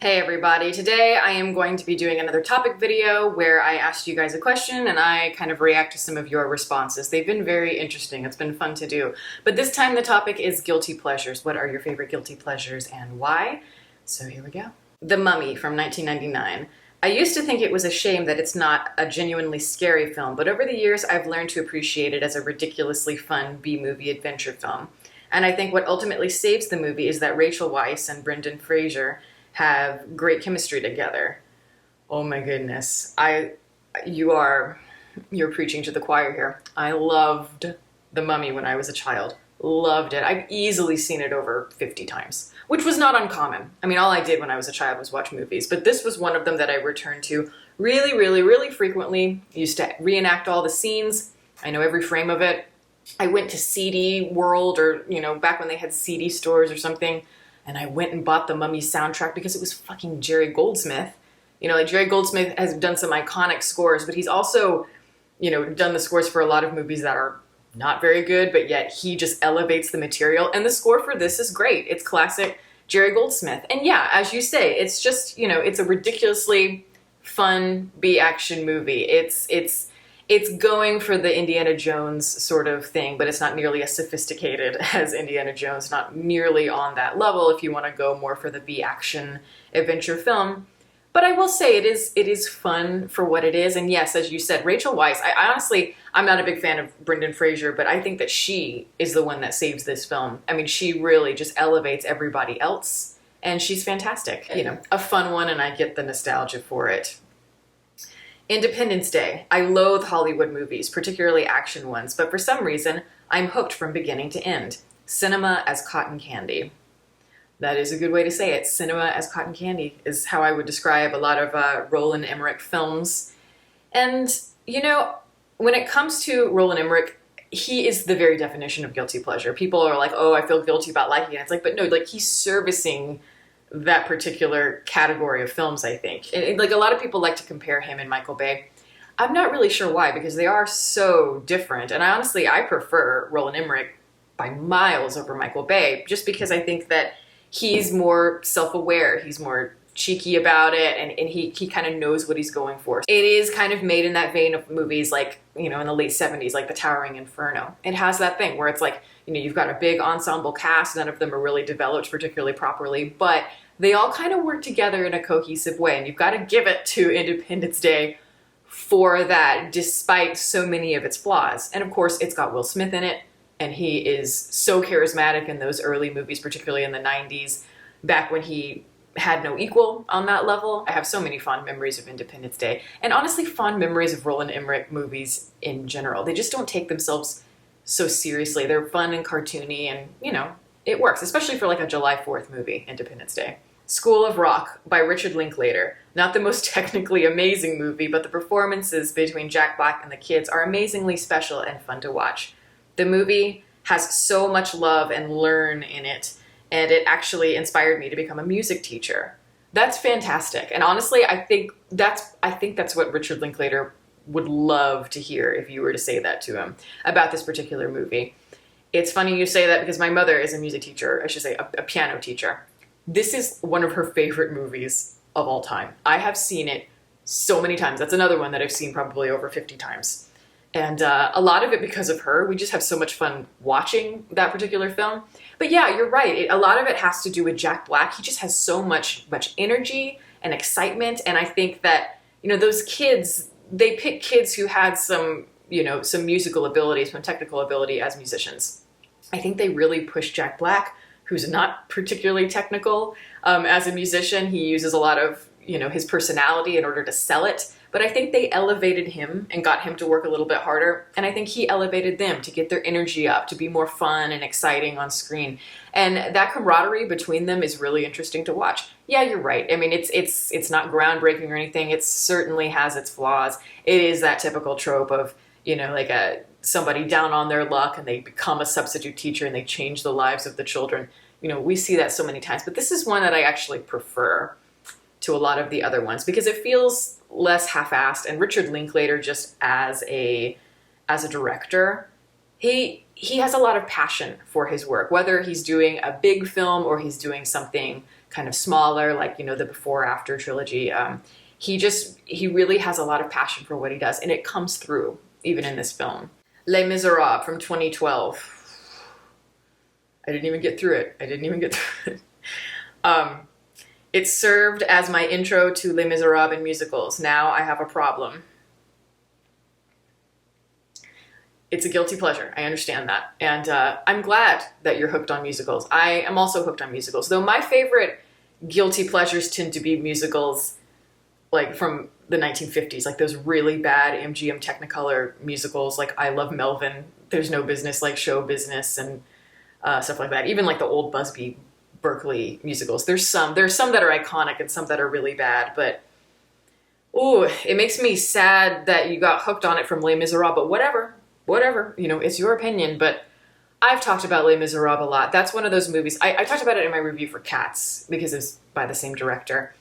Hey everybody, today I am going to be doing another topic video where I asked you guys a question and I kind of react to some of your responses. They've been very interesting, it's been fun to do. But this time the topic is guilty pleasures. What are your favorite guilty pleasures and why? So here we go. The Mummy from 1999. I used to think it was a shame that it's not a genuinely scary film, but over the years I've learned to appreciate it as a ridiculously fun B-movie adventure film. And I think what ultimately saves the movie is that Rachel Weisz and Brendan Fraser have great chemistry together. Oh my goodness. You're preaching to the choir here. I loved The Mummy when I was a child. Loved it. I've easily seen it over 50 times, which was not uncommon. I mean, all I did when I was a child was watch movies, but this was one of them that I returned to really frequently. Used to reenact all the scenes. I know every frame of it. I went to CD World or, back when they had CD stores or something, and I went and bought the Mummy soundtrack because it was fucking Jerry Goldsmith. Jerry Goldsmith has done some iconic scores, but he's also, done the scores for a lot of movies that are not very good, but yet he just elevates the material. And the score for this is great. It's classic Jerry Goldsmith. And yeah, as you say, it's just, it's a ridiculously fun B-action movie. It's going for the Indiana Jones sort of thing, but it's not nearly as sophisticated as Indiana Jones, not nearly on that level if you want to go more for the B-action adventure film. But I will say it is fun for what it is. And yes, as you said, Rachel Weisz, I honestly, I'm not a big fan of Brendan Fraser, but I think that she is the one that saves this film. I mean, she really just elevates everybody else, and she's fantastic. A fun one, and I get the nostalgia for it. Independence Day. I loathe Hollywood movies, particularly action ones, but for some reason, I'm hooked from beginning to end. Cinema as cotton candy. That is a good way to say it. Cinema as cotton candy is how I would describe a lot of Roland Emmerich films. And, when it comes to Roland Emmerich, he is the very definition of guilty pleasure. People are like, oh, I feel guilty about liking it. It's like, but no, he's servicing that particular category of films, I think. A lot of people like to compare him and Michael Bay. I'm not really sure why, because they are so different. And I prefer Roland Emmerich by miles over Michael Bay, just because I think that he's more self-aware, he's more cheeky about it, and he kind of knows what he's going for. It is kind of made in that vein of movies like, in the late 70s, like The Towering Inferno. It has that thing where it's like, you've got a big ensemble cast, none of them are really developed particularly properly, but they all kind of work together in a cohesive way, and you've got to give it to Independence Day for that, despite so many of its flaws. And of course, it's got Will Smith in it, and he is so charismatic in those early movies, particularly in the 90s, back when he had no equal on that level. I have so many fond memories of Independence Day, and honestly fond memories of Roland Emmerich movies in general. They just don't take themselves so seriously. They're fun and cartoony, and, it works, especially for like a July 4th movie, Independence Day. School of Rock by Richard Linklater. Not the most technically amazing movie, but the performances between Jack Black and the kids are amazingly special and fun to watch. The movie has so much love and learn in it, and it actually inspired me to become a music teacher. That's fantastic. And honestly, I think that's what Richard Linklater would love to hear if you were to say that to him about this particular movie. It's funny you say that because my mother is a music teacher, I should say a piano teacher. This is one of her favorite movies of all time. I have seen it so many times. That's another one that I've seen probably over 50 times. And a lot of it because of her. We just have so much fun watching that particular film. But yeah, you're right. A lot of it has to do with Jack Black. He just has so much energy and excitement. And I think that, those kids, they pick kids who had some musical ability, some technical ability as musicians. I think they really push Jack Black, who's not particularly technical as a musician. He uses a lot of, his personality in order to sell it. But I think they elevated him and got him to work a little bit harder. And I think he elevated them to get their energy up, to be more fun and exciting on screen. And that camaraderie between them is really interesting to watch. Yeah, you're right. I mean, it's not groundbreaking or anything. It certainly has its flaws. It is that typical trope of, somebody down on their luck and they become a substitute teacher and they change the lives of the children. We see that so many times. But this is one that I actually prefer to a lot of the other ones because it feels less half-assed. And Richard Linklater, just as a director, he has a lot of passion for his work, whether he's doing a big film or he's doing something kind of smaller, like, you know, the before after trilogy. He really has a lot of passion for what he does, and it comes through even in this film. Les Miserables from 2012. I didn't even get through it. It served as my intro to Les Miserables and musicals. Now I have a problem. It's a guilty pleasure. I understand that. And I'm glad that you're hooked on musicals. I am also hooked on musicals, though my favorite guilty pleasures tend to be musicals like from the 1950s, like those really bad MGM Technicolor musicals, like I Love Melvin, There's No Business Like Show Business, and stuff like that. Even like the old Busby Berkeley musicals. There's some that are iconic and some that are really bad, but ooh, it makes me sad that you got hooked on it from Les Miserables, but whatever, you know, it's your opinion, but I've talked about Les Miserables a lot. That's one of those movies. I talked about it in my review for Cats because it's by the same director.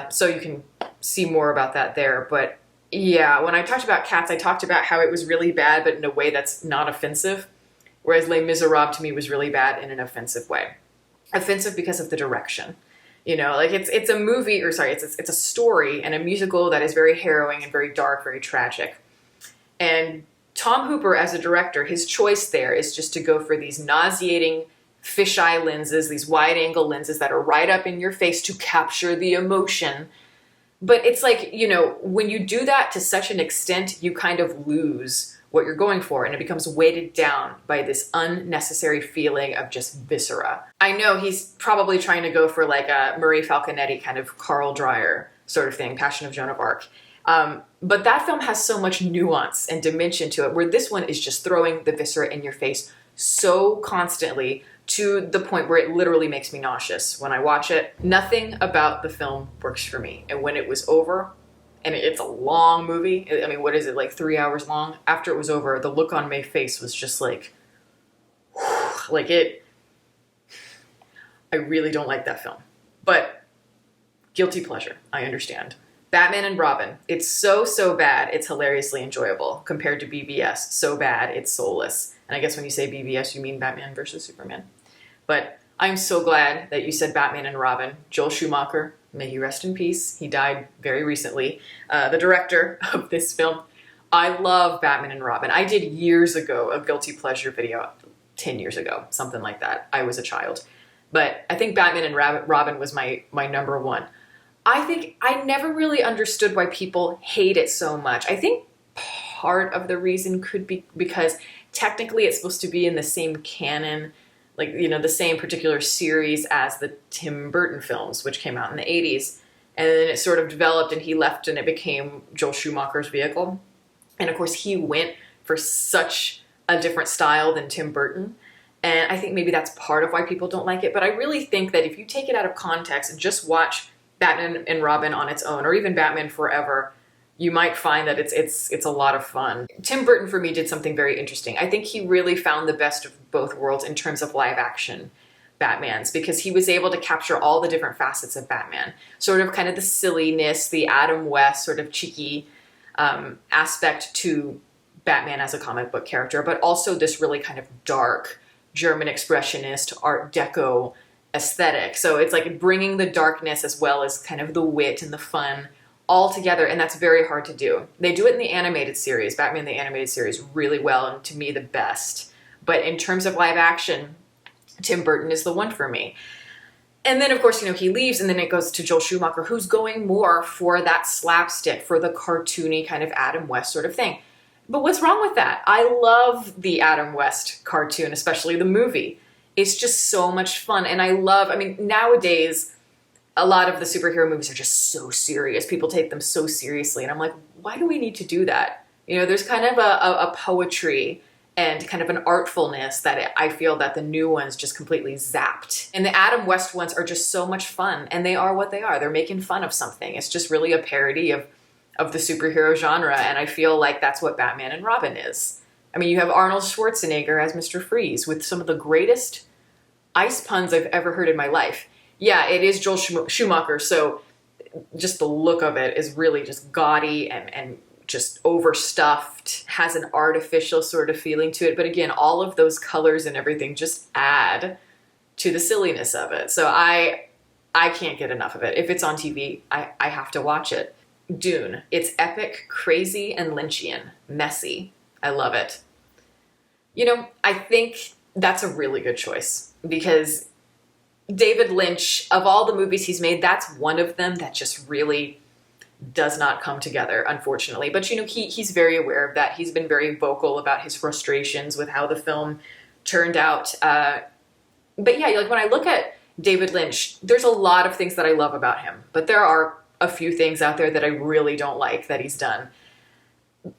So you can see more about that there. But yeah, when I talked about Cats, I talked about how it was really bad, but in a way that's not offensive. Whereas Les Miserables to me was really bad in an offensive way. Offensive because of the direction. You know, like it's a movie, or sorry, it's a story and a musical that is very harrowing and very dark, very tragic. And Tom Hooper, as a director, his choice there is just to go for these nauseating fisheye lenses, these wide-angle lenses that are right up in your face to capture the emotion. But it's like, you know, when you do that to such an extent, you kind of lose what you're going for, and it becomes weighted down by this unnecessary feeling of just viscera. I know he's probably trying to go for like a Murray Falconetti kind of Carl Dreyer sort of thing, Passion of Joan of Arc. But that film has so much nuance and dimension to it, where this one is just throwing the viscera in your face so constantly to the point where it literally makes me nauseous when I watch it. Nothing about the film works for me. And when it was over, and it's a long movie, I mean, what is it, like 3 hours long? After it was over, the look on my face was just like, like it, I really don't like that film. But guilty pleasure, I understand. Batman and Robin. It's so bad, it's hilariously enjoyable compared to BVS. So bad, it's soulless. And I guess when you say BVS, you mean Batman versus Superman. But I'm so glad that you said Batman and Robin. Joel Schumacher, may he rest in peace. He died very recently. The director of this film. I love Batman and Robin. I did years ago a guilty pleasure video, 10 years ago, something like that. I was a child. But I think Batman and Robin was my number one. I think I never really understood why people hate it so much. I think part of the reason could be because technically it's supposed to be in the same canon, like, you know, the same particular series as the Tim Burton films, which came out in the 80s. And then it sort of developed and he left and it became Joel Schumacher's vehicle. And of course he went for such a different style than Tim Burton. And I think maybe that's part of why people don't like it. But I really think that if you take it out of context and just watch Batman and Robin on its own, or even Batman Forever, you might find that it's a lot of fun. Tim Burton for me did something very interesting. I think he really found the best of both worlds in terms of live action Batmans, because he was able to capture all the different facets of Batman. Sort of kind of the silliness, the Adam West sort of cheeky aspect to Batman as a comic book character, but also this really kind of dark German expressionist Art Deco aesthetic. So it's like bringing the darkness as well as kind of the wit and the fun all together, and that's very hard to do. They do it in the animated series, Batman the Animated Series, really well, and to me the best. But in terms of live action, Tim Burton is the one for me. And then, of course, you know, he leaves, and then it goes to Joel Schumacher, who's going more for that slapstick, for the cartoony kind of Adam West sort of thing. But what's wrong with that? I love the Adam West cartoon, especially the movie. It's just so much fun, and I mean, nowadays, a lot of the superhero movies are just so serious. People take them so seriously. And I'm like, why do we need to do that? You know, there's kind of a poetry and kind of an artfulness that I feel that the new ones just completely zapped. And the Adam West ones are just so much fun. And they are what they are. They're making fun of something. It's just really a parody of the superhero genre. And I feel like that's what Batman and Robin is. I mean, you have Arnold Schwarzenegger as Mr. Freeze with some of the greatest ice puns I've ever heard in my life. Yeah, it is Joel Schumacher, so just the look of it is really just gaudy and just overstuffed, has an artificial sort of feeling to it. But again, all of those colors and everything just add to the silliness of it. So I I can't get enough of it. If it's on TV, I have to watch it. Dune. It's epic, crazy, and Lynchian. Messy. I love it. You know, I think that's a really good choice because David Lynch, of all the movies he's made, that's one of them that just really does not come together, unfortunately. But, you know, he's very aware of that. He's been very vocal about his frustrations with how the film turned out. But yeah, like when I look at David Lynch, there's a lot of things that I love about him, but there are a few things out there that I really don't like that he's done.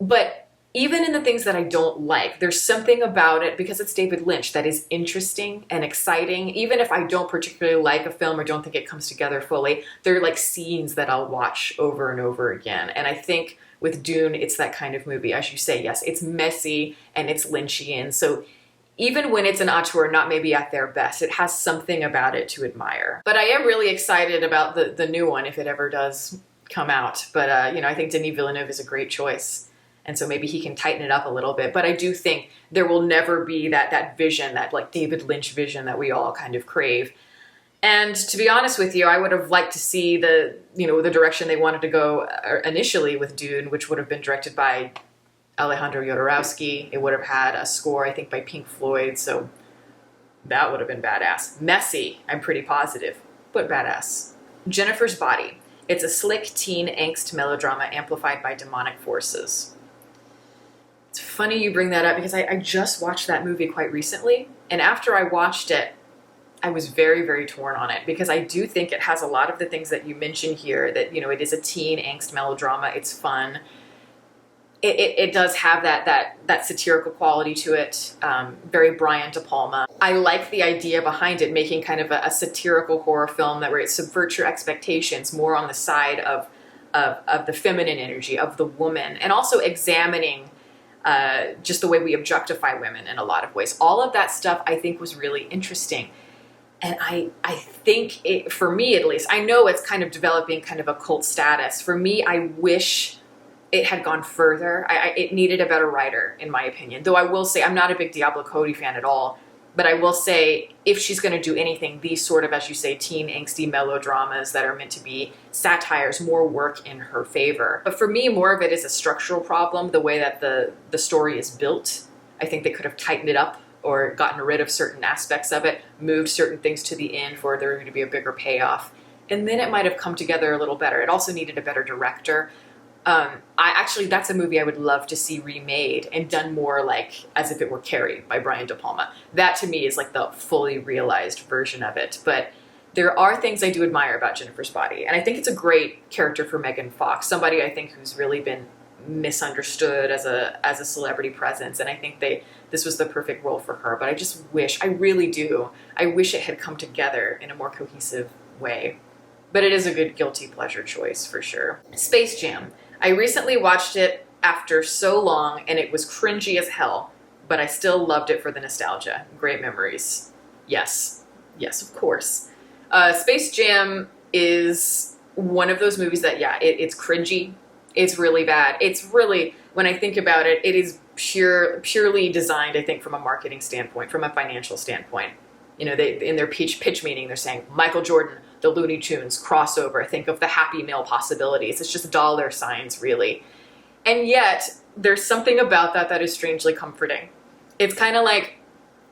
But even in the things that I don't like, there's something about it, because it's David Lynch, that is interesting and exciting. Even if I don't particularly like a film or don't think it comes together fully, there are like scenes that I'll watch over and over again. And I think with Dune, it's that kind of movie. As you say, yes, it's messy and it's Lynchian. So even when it's an auteur not maybe at their best, it has something about it to admire. But I am really excited about the new one if it ever does come out. But, you know, I think Denis Villeneuve is a great choice. And so maybe he can tighten it up a little bit. But I do think there will never be that vision, that like David Lynch vision that we all kind of crave. And to be honest with you, I would have liked to see the direction they wanted to go initially with Dune, which would have been directed by Alejandro Jodorowsky. It would have had a score, I think, by Pink Floyd. So that would have been badass. Messy, I'm pretty positive, but badass. Jennifer's Body. It's a slick teen angst melodrama amplified by demonic forces. It's funny you bring that up because I just watched that movie quite recently. And after I watched it, I was very, very torn on it because I do think it has a lot of the things that you mentioned here, that, you know, it is a teen angst melodrama. It's fun. It does have that satirical quality to it, very Brian De Palma. I like the idea behind it, making kind of a satirical horror film where it subverts your expectations more on the side of the feminine energy, of the woman, and also examining just the way we objectify women in a lot of ways. All of that stuff I think was really interesting. And I think, for me at least, I know it's kind of developing kind of a cult status. For me, I wish it had gone further. It needed a better writer, in my opinion. Though I will say, I'm not a big Diablo Cody fan at all. But I will say, if she's going to do anything, these sort of, as you say, teen angsty melodramas that are meant to be satires, more work in her favor. But for me, more of it is a structural problem, the way that the story is built. I think they could have tightened it up or gotten rid of certain aspects of it, moved certain things to the end for there to be a bigger payoff. And then it might have come together a little better. It also needed a better director. That's a movie I would love to see remade and done more like as if it were Carrie by Brian De Palma. That to me is like the fully realized version of it. But there are things I do admire about Jennifer's Body. And I think it's a great character for Megan Fox, somebody I think who's really been misunderstood as a celebrity presence. And I think this was the perfect role for her. But I really do, I wish it had come together in a more cohesive way. But it is a good guilty pleasure choice for sure. Space Jam. I recently watched it after so long and it was cringy as hell, but I still loved it for the nostalgia. Great memories. Yes, of course. Space Jam is one of those movies that, it's cringy. It's really bad. It's really, when I think about it, it is purely designed, I think, from a marketing standpoint, from a financial standpoint. You know, they in their pitch meeting, they're saying, Michael Jordan, the Looney Tunes crossover, think of the Happy Meal possibilities. It's just dollar signs, really. And yet, there's something about that is strangely comforting. It's kind of like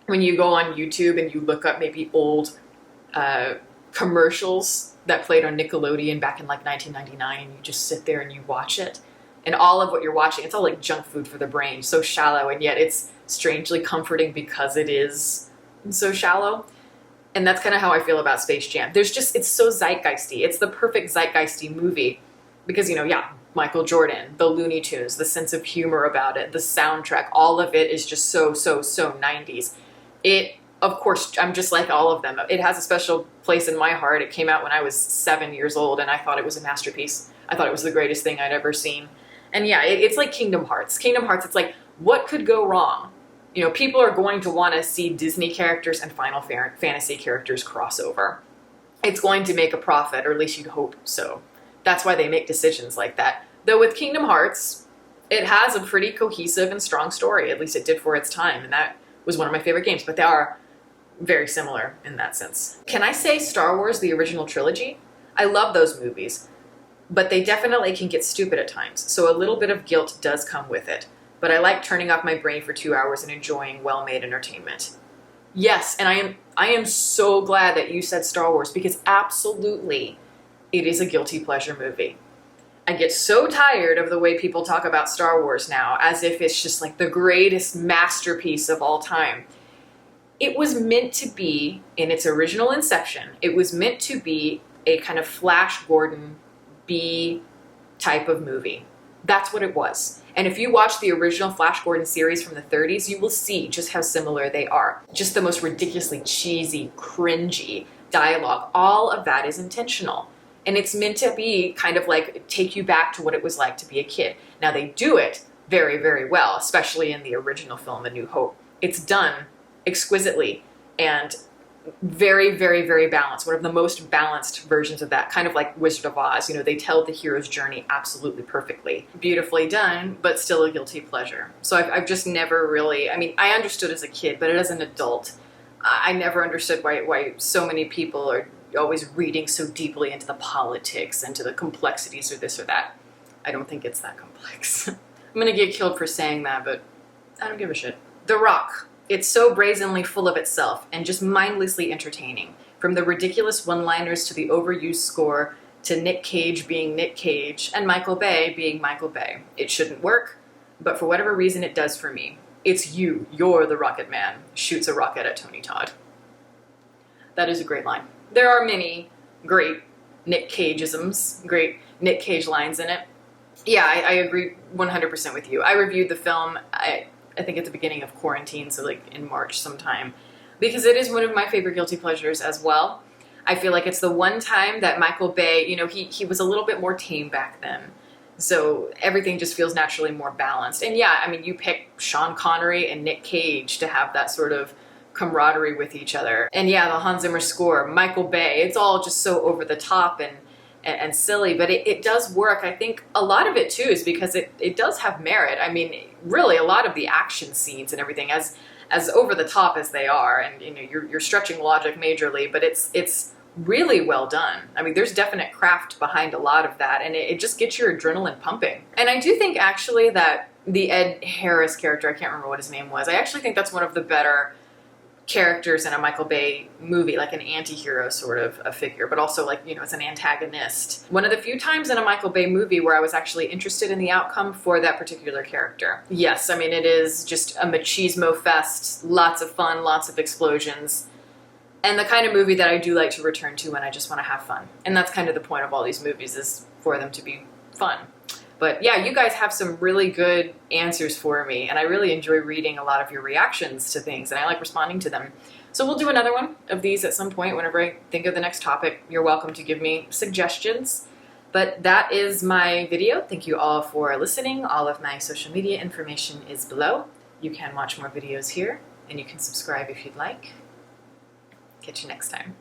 when you go on YouTube and you look up maybe old commercials that played on Nickelodeon back in like 1999, and you just sit there and you watch it. And all of what you're watching, it's all like junk food for the brain, so shallow, and yet it's strangely comforting because it is so shallow. And that's kind of how I feel about Space Jam. It's so zeitgeisty. It's the perfect zeitgeisty movie because, Michael Jordan, the Looney Tunes, the sense of humor about it, the soundtrack, all of it is just so 90s. Of course, I'm just like all of them. It has a special place in my heart. It came out when I was 7 years old and I thought it was a masterpiece. I thought it was the greatest thing I'd ever seen. And it's like Kingdom Hearts. Kingdom Hearts, it's like, what could go wrong? You know, people are going to want to see Disney characters and Final Fantasy characters cross over. It's going to make a profit, or at least you'd hope so. That's why they make decisions like that. Though with Kingdom Hearts, it has a pretty cohesive and strong story. At least it did for its time, and that was one of my favorite games. But there are very similar in that sense. Can I say Star Wars, the original trilogy? I love those movies, but they definitely can get stupid at times, so a little bit of guilt does come with it. But I like turning off my brain for 2 hours and enjoying well-made entertainment. Yes, and I am so glad that you said Star Wars, because absolutely it is a guilty pleasure movie. I get so tired of the way people talk about Star Wars now, as if it's just like the greatest masterpiece of all time. It was meant to be, in its original inception, it was meant to be a kind of Flash Gordon B type of movie. That's what it was. And if you watch the original Flash Gordon series from the 30s, you will see just how similar they are. Just the most ridiculously cheesy, cringy dialogue. All of that is intentional. And it's meant to be kind of like take you back to what it was like to be a kid. Now they do it very, very well, especially in the original film, A New Hope. It's done exquisitely and very, very, very balanced. One of the most balanced versions of that, kind of like Wizard of Oz. You know, they tell the hero's journey absolutely perfectly. Beautifully done, but still a guilty pleasure. So I've just never really, I mean, I understood as a kid, but as an adult, I never understood why so many people are always reading so deeply into the politics and to the complexities or this or that. I don't think it's that complex. I'm gonna get killed for saying that, but I don't give a shit. The Rock. It's so brazenly full of itself and just mindlessly entertaining. From the ridiculous one-liners to the overused score to Nick Cage being Nick Cage and Michael Bay being Michael Bay. It shouldn't work, but for whatever reason it does for me. It's you're the Rocket Man, shoots a rocket at Tony Todd. That is a great line. There are many great Nick Cage-isms, great Nick Cage lines in it. Yeah, I agree 100% with you. I reviewed the film, I think at the beginning of quarantine, so like in March sometime, because it is one of my favorite guilty pleasures as well. I feel like it's the one time that Michael Bay, you know, he was a little bit more tame back then. So everything just feels naturally more balanced. And yeah, I mean, you pick Sean Connery and Nick Cage to have that sort of camaraderie with each other. And yeah, the Hans Zimmer score, Michael Bay, it's all just so over the top and silly, but it does work. I think a lot of it too is because it does have merit. I mean, really a lot of the action scenes and everything, as over the top as they are, and you know, you're stretching logic majorly, but it's really well done. I mean, there's definite craft behind a lot of that, and it just gets your adrenaline pumping. And I do think actually that the Ed Harris character, I can't remember what his name was, I actually think that's one of the better characters in a Michael Bay movie, like an anti-hero sort of a figure, but also like, you know, it's an antagonist. One of the few times in a Michael Bay movie where I was actually interested in the outcome for that particular character. Yes, I mean, it is just a machismo fest, lots of fun, lots of explosions, and the kind of movie that I do like to return to when I just want to have fun. And that's kind of the point of all these movies, is for them to be fun. But yeah, you guys have some really good answers for me, and I really enjoy reading a lot of your reactions to things, and I like responding to them. So we'll do another one of these at some point whenever I think of the next topic. You're welcome to give me suggestions. But that is my video. Thank you all for listening. All of my social media information is below. You can watch more videos here, and you can subscribe if you'd like. Catch you next time.